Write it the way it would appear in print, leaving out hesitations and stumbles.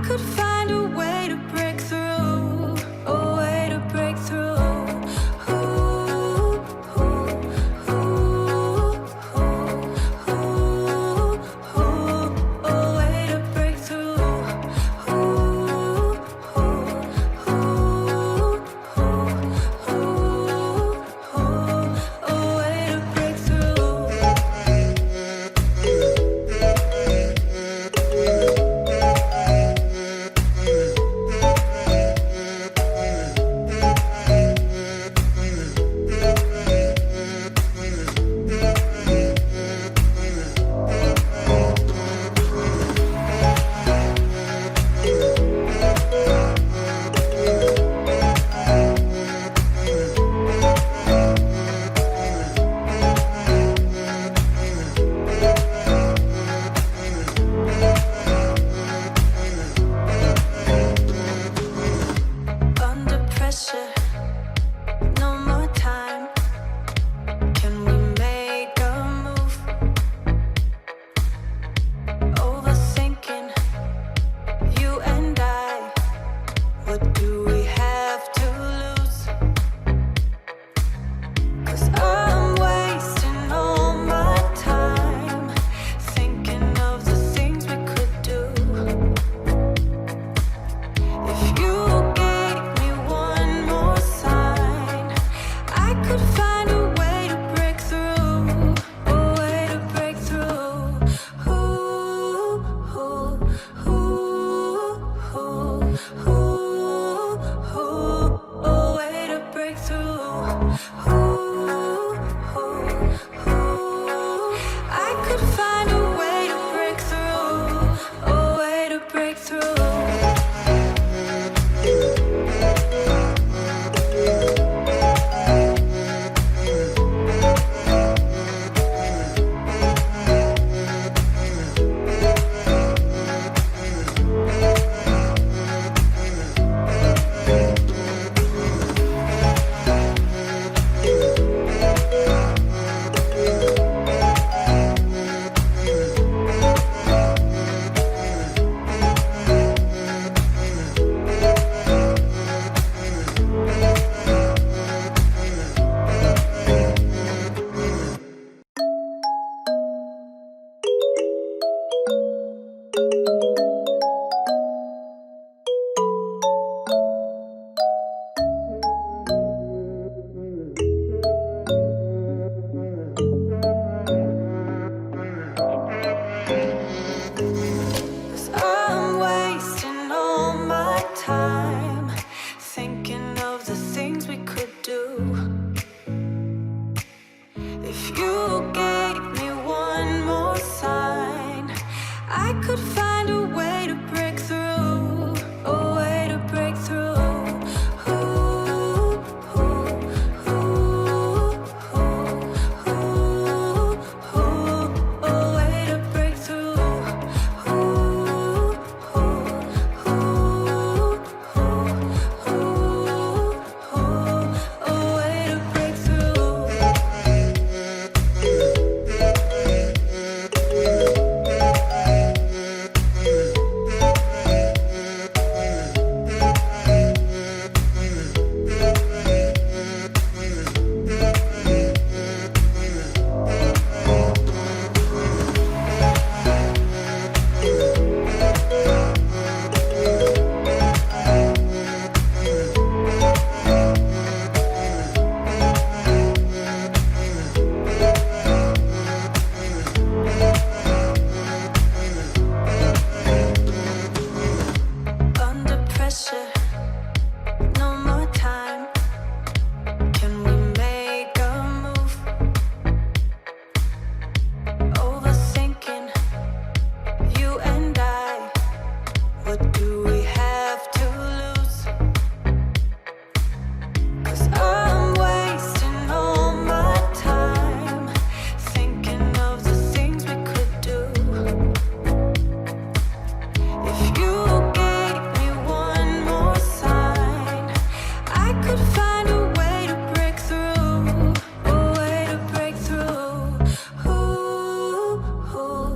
could find a way to break through, a way to break through. Ooh, ooh, ooh, ooh, ooh, a way to break through. Ooh, ooh, ooh, ooh, ooh, a way to break through. Under pressure, no more time. Can we make a move? Overthinking, you and I. What do we have to lose? 'Cause I'm wasting all my time thinking of the things we could do. If you gave me one more sign, I could find a way to break through, a way to break through. Ooh, ooh, ooh, ooh, ooh, a way to break through. Ooh, ooh, ooh, I could find a way to break through, a way to break through. I'm wasting all my time thinking of the things we could do. If you gave me one more sign, I could find a way to break through, a way to break through. Ooh, ooh, ooh, ooh, ooh, a way to break through. Ooh, ooh, ooh, ooh, a way to break through. Under pressure, no more time. Can we make a move? Overthinking, you and I. What do we have to lose? 'Cause I'm wasting all my time thinking of the things we could do. If you gave me one more sign, I could find a way to break through, a way to break through. Ooh, ooh,